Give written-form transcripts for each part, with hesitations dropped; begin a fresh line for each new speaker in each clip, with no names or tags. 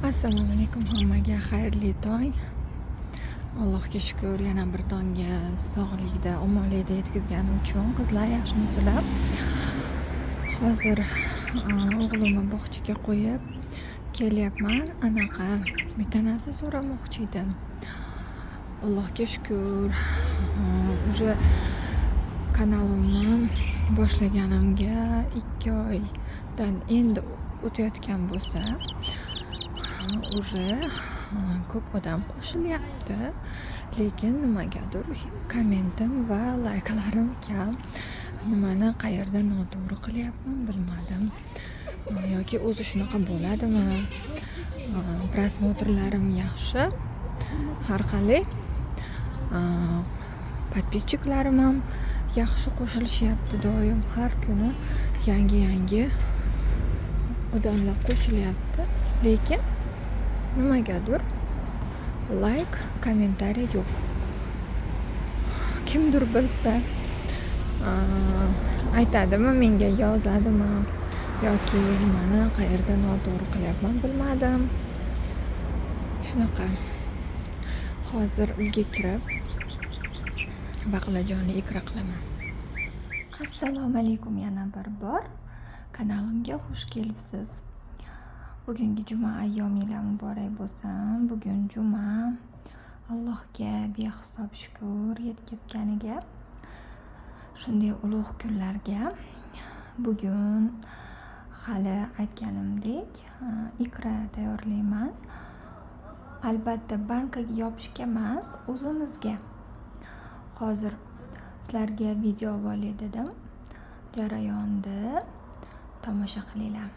Assalomu alaykum hammaga, xayrli tong. Allohga shukr, yana bir tongga sog'likda, omonlikda yetkazgani uchun. Qizlar, yaxshimisizlar? Hozir o'g'limni bog'chaga qo'yib kelyapman. Anaqa bitta narsa so'ramoqchi edim. Allohga shukr, уже kanalimni boshlaganimga 2 oydan endi o'tayotgan bo'lsa, уже ko'p odam qo'shilyapti, lekin nimagadir kommentim va layklarim kam. Nimani qayerda noto'g'ri qilyapman bilmadim, yoki o'zi shunaqa bo'ladimi. Prosmotrlarim yaxshi, har qalay подписчиklarim ham yaxshi qo'shilishyapti. Doim har kuni yangi odamlar qo'shilyapti, lekin nimagadir like, kommentariy yo'q. Kimdir bilsa aytadimi, menga yozadimi, yoki nimani qayerda noto'g'ri qilyapman bilmadim. Shunaqa. Hozir uyga kirib baqlajonni ikra qilaman. Assalomu alaykum, yana bir bor kanalimga xush kelibsiz. Bugungi juma ayyominglar muborak bo'lsin. Bugun juma, Allohga behisob shukr yetkazganiga, shunday ulug' kunlarga. Bugun hali aytganimdek ikra tayyorlayman. Albatta bankaga yopishga emas, o'zimizga. Hozir sizlarga video olay dedim. Jarayonni tomosha qilinglar.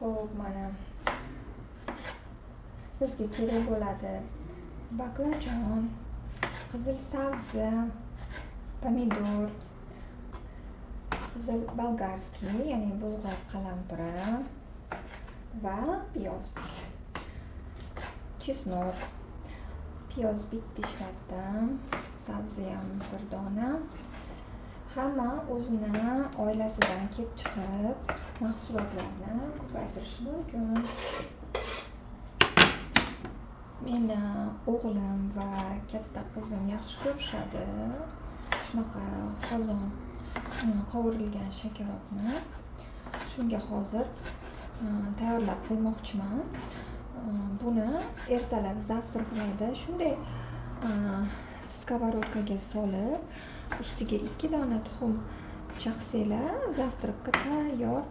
Xo'p, mana bizga kerak bo'ladi baqlajon, qizil sabzi, pomidor, qizil bolgarskiy, ya'ni bulg'or qalampiri va piyoz, chesnok. Piyoz bitta ishlatdim, sabzi ham bir dona. Hamma o'zini oilasidan kelib chiqib mahsulotlarni ko'paytirishi mumkin. Meni o'g'lim va katta qizim yaxshi ko'rishadi shunaqa qozon qovurilgan shakarotni. Shunga hozir tayyorlab qo'ymoqchiman. Buni ertalab zavtrak mayda shunday skavorodkaga solib, ustiga 2 dona tuxum chaqsanglar, zavtrakka tayyor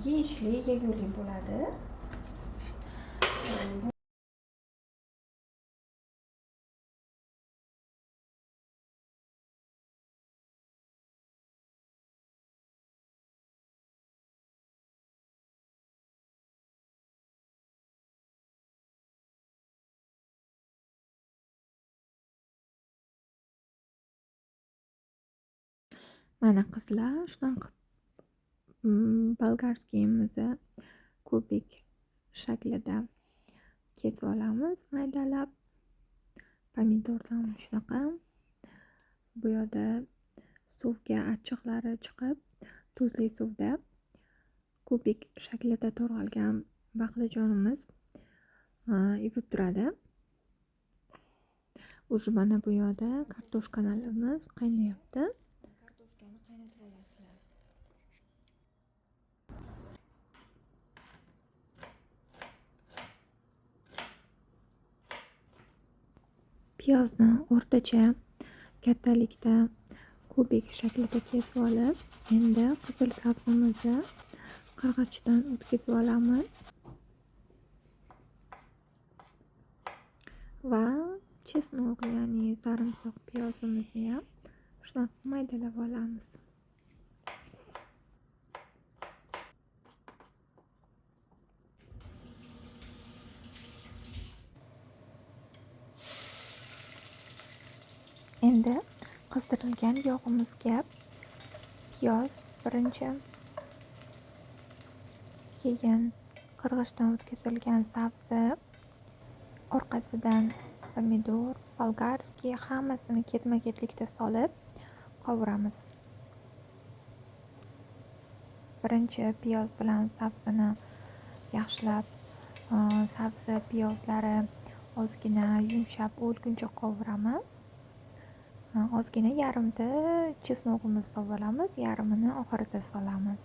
yeyishli, yegulik bo'ladi. Mana qizlar, shunaqa bolgarskiyimizni kubik shaklida kesib olamiz, maydalab. Pomidordan shunaqa. Bu yerda suvga achchiqlari chiqib, tuzli suvda kubik shaklida to'g'ralgan baqlajonimiz ivib turadi. Уже mana bu yerda kartoshkalarimiz qaynayapti. Kartoshkani qaynatib olasizlar. Piyozni o'rtacha kattalikda kubik shaklida kesib olib, endi qizil sabzimizni qirg'ichdan o'tkazib olamiz va chesnok, ya'ni sarimsoq piyozimizni ham shunaqa maydalab olamiz. Endi qizdirilgan yog'imizga piyoz birinchi, keyin qirg'ichdan o'tkazilgan sabzi, orqasidan pomidor, bolgarskiy, hammasini ketma-ketlikda solib qovuramiz. birinchi piyoz bilan sabzini yaxshilab sabzi piyozlari ozgina yumshab o'lguncha qovuramiz. Ozgina yarimta chesnog'imizni solib olamiz, yarimini oxirida solamiz.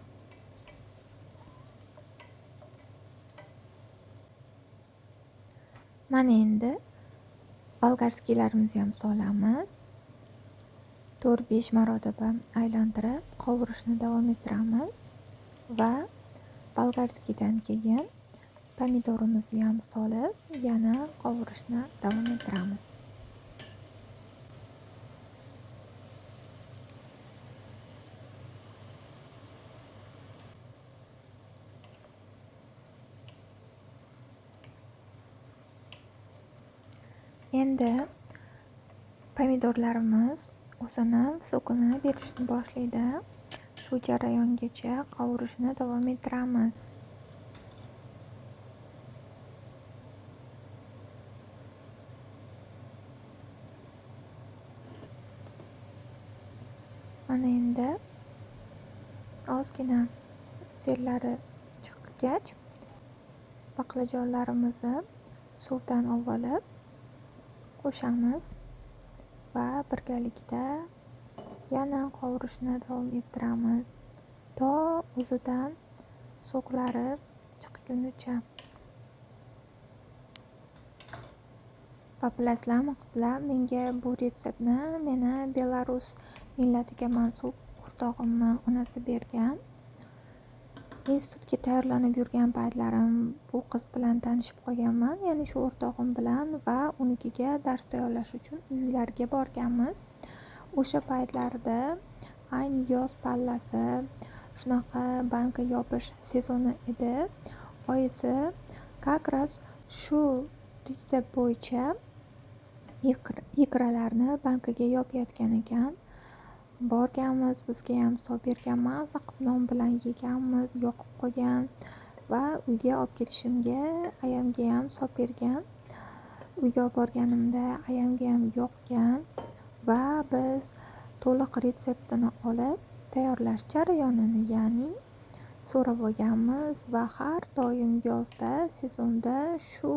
Mana endi bolgarskiylarimizni ham solamiz. 4-5 marotaba aylantirib qovurishni davom ettiramiz va bolgarskiydan keyin pomidorimizni ham solib yana qovurishni davom ettiramiz. Endi pomidorlarimiz o'zini sokini berishni boshlaydi. Shu jarayongacha qovurishni davom ettiramiz. Mana endi ozgina serlari chiqqach, baqlajonlarimizni suvdan olib qo'shamiz va birgalikda yana qovurishni davom ettiramiz to o'zidan soklari chiqqunicha. Va bilasizlarmi qizlar, menga bu retseptni meni Belarus millatiga mansub o'rtog'imni onasi bergan. Institutga tayyorlanib yurgan paytlarim bu qiz bilan tanishib qolganman, ya'ni shu o'rtog'im bilan, va unikiga dars tayyorlash uchun uylariga borganmiz. O'sha paytlarda ayni yoz pallasi, shunaqa banka yopish sezoni edi. Oyisi как раз shu retsept bo'yicha ikralarni bankaga yopayotgan ekan. Borganmiz, bizga ham solib bergan, maza qilib non bilan yeganmiz, yoqib qolgan va uyga olib ketishimga ayamga ham solib bergan. Uyga olib borganimda ayamga ham yoqgan va biz to'liq retseptini olib tayyorlash jarayonini, ya'ni so'rab olganmiz va har doim yozda sezonda shu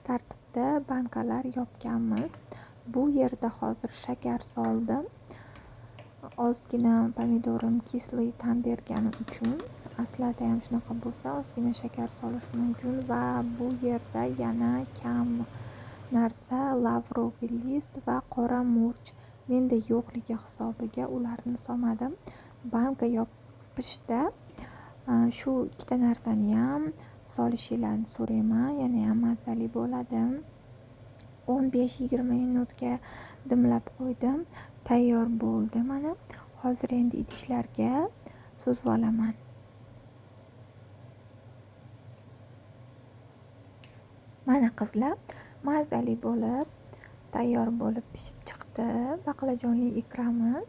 tartibda bankalar yopganmiz. Bu yerda hozir shakar soldim. Ozgina pomidorim kisloy ta'm bergani uchun, aslida ham shunaqa bo'lsa ozgina shakar solish mumkin. Va bu yerda yana kam narsa lavroviy list va qora murch menda yo'qligi hisobiga ularni solmadim. Banka yopishda shu ikkita narsani ham solishinglarni so'rayman, yana ham mazali bo'ladi. 15-20 minutga dimlab qo'ydim. Tayyor bo'ldi. Mana hozir endi idishlarga suzib olaman. Mana qizlar, mazali bo'lib tayyor bo'lib pishib chiqdi baqlajonli ikramiz.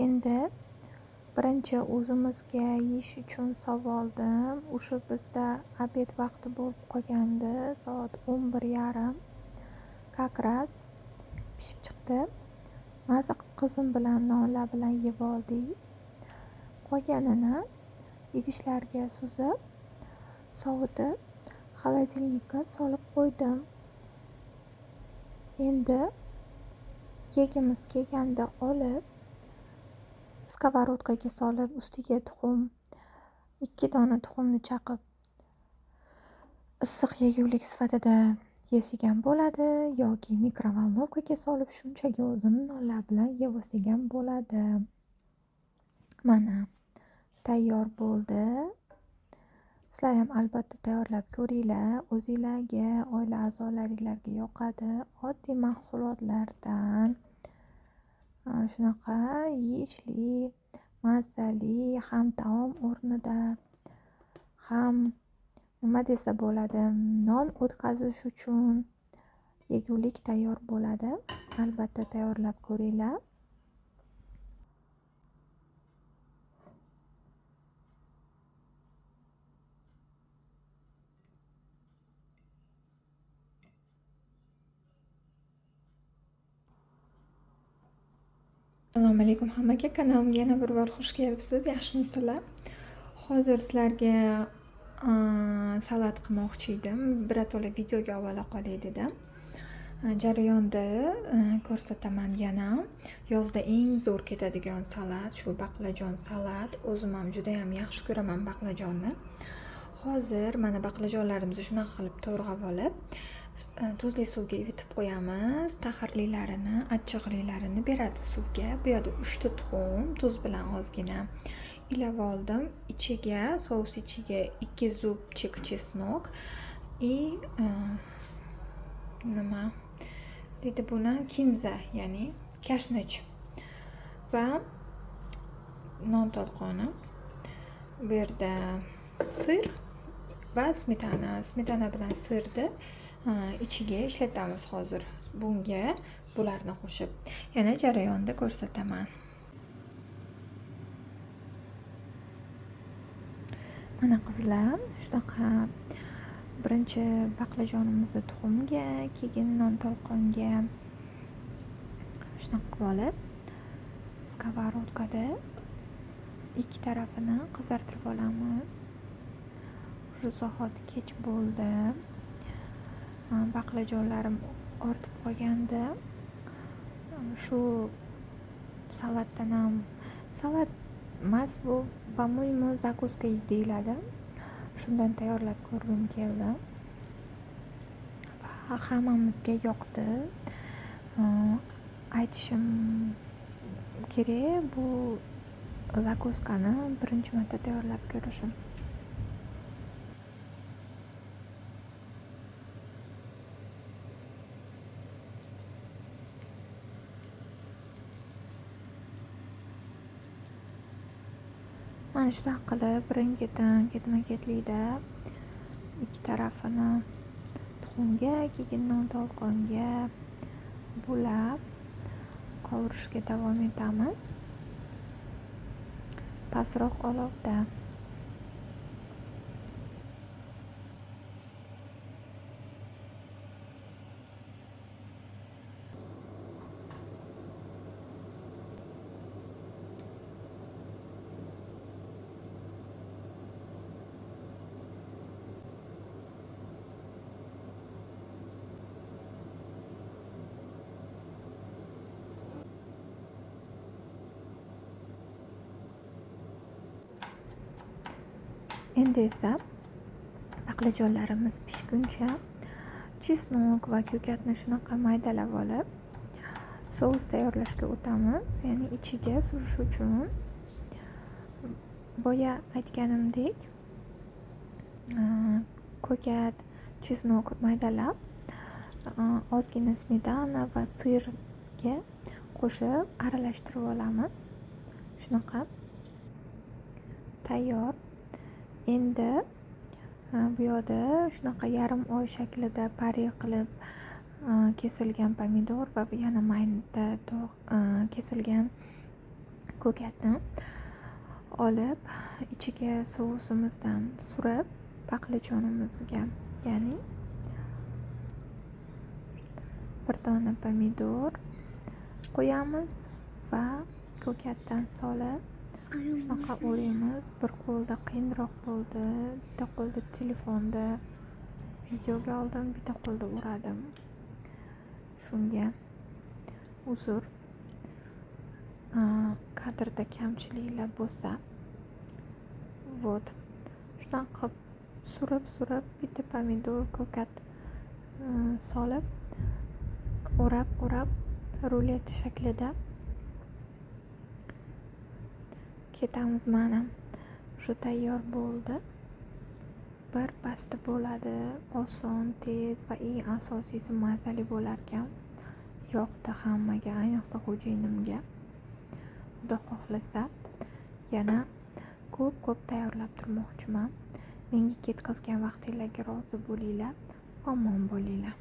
Endi birinchi o'zimizga yeyish uchun solib oldim. O'sha bizda obed vaqti bo'lib qolgandi, soat 11:30. Как раз pishib chiqdi. Maza qizim bilan nonlar bilan yeb oldik. Qolganini idishlarga suzib, sovutib, xolodilnikka solib qo'ydim. Endi yegimiz kelganda olib, skavorodkaga solib, ustiga tuxum, 2 dona tuxumni chaqib issiq yegulik sifatida yesak ham bo'ladi, yoki mikrovolnovkaga solib shunchaki o'zini nonlar bilan yeb olsak ham bo'ladi. Mana tayyor bo'ldi. Sizlar ham albatta tayyorlab ko'ringlar. O'zinglarga, oila a'zolaringlarga yoqadi. Oddiy mahsulotlardan shunaqa yeyishli, mazali, ham taom o'rnida, ham nima desa bo'ladi, non o'tkazish uchun yegulik tayyor bo'ladi. Albatta tayyorlab ko'ringlar. Assalomu alaykum hammaga. Kanalimga yana bir bor xush kelibsiz. Yaxshimisizlar? Hozir sizlarga salat qilmoqchi edim. Birato'la videoga avvalo qolay dedim. Jarayonda ko'rsataman yana. Yozda eng zo'r ketadigan salat shu baqlajon salat. O'zim ham juda ham yaxshi ko'raman baqlajonni. Hozir mana baqlajonlarimizni shunaqa qilib to'g'rab olib, tuzli suvga ivitib qo'yamiz. Taxirlilarini, achchiqlilarini beradi suvga. Bu yerda 3 ta tuxum, tuz bilan ozgina ilib oldim. Ichiga, sous ichiga 2 zubchik chesnok и nima deydi buni, kinza, ya'ni kashnich va non talqoni. Bu yerda sir va smetana bilan sirni ichiga ishlatamiz hozir. Bunga bularni qo'shib yana jarayonda ko'rsataman. Mana qizlar, shunaqa birinchi baqlajonimizni tuxumga, keyin non talqonga shunaqa qilib olib, skоворodkada ikki tarafini qizartirib olamiz. Shu zahot kech bo'ldi. Baqlajonlarim ortib qolgandi. Shu salatdan ham salat emas bu, по-моему, zakuska deyiladi. Shundan tayyorlab ko'rgim keldi. Va hammamizga yoqdi. Aytishim kerak, bu zakuskani birinchi marta tayyorlab ko'rishim. Mana shunaqa qilib birin-ketin ketma-ketlikda ikki tarafini tuxumga, keyin non talqonga bulab qovurishga davom etamiz. Pastroq olovda. Endi esa baqlajonlarimiz pishguncha chesnok va ko'katni shunaqa maydalab olib, sous tayyorlashga o'tamiz. Ya'ni ichiga surish uchun boya aytganimdek ko'kat, chesnok maydalab, ozgina smetana va sirga qo'shib aralashtirib olamiz. Shunaqa tayyor. Endi bu yerda shunaqa yarim oy shaklida pare qilib kesilgan pomidor va yana mayda kesilgan ko'katni olib, ichiga sousimizdan surib, baqlajonimizga, ya'ni bir dona pomidor qo'yamiz va ko'katdan solib shunaqa o'raymiz. Bir qo'lda qiyinroq bo'ldi, bitta qo'lda telefonda videoga oldim, bitta qo'lda o'radim. Shunga uzr. Kadrda kamchiliklar bo'lsa. Вот. Shunaqa qilib surib bitta pomidor, ko'kat solib o'rab rulet shaklida ketamiz. Mana shu tayyor bo'ldi. Bir pasda bo'ladi, oson, tez va eng asosiysi mazali bo'lar ekan. Yoqdi hammaga, ayniqsa xo'jayinimga. Xudo xohlasa yana ko'p tayyorlab turmoqchiman. Menga ketkazgan vaqtinglarga rozi bo'linglar, omon bo'linglar.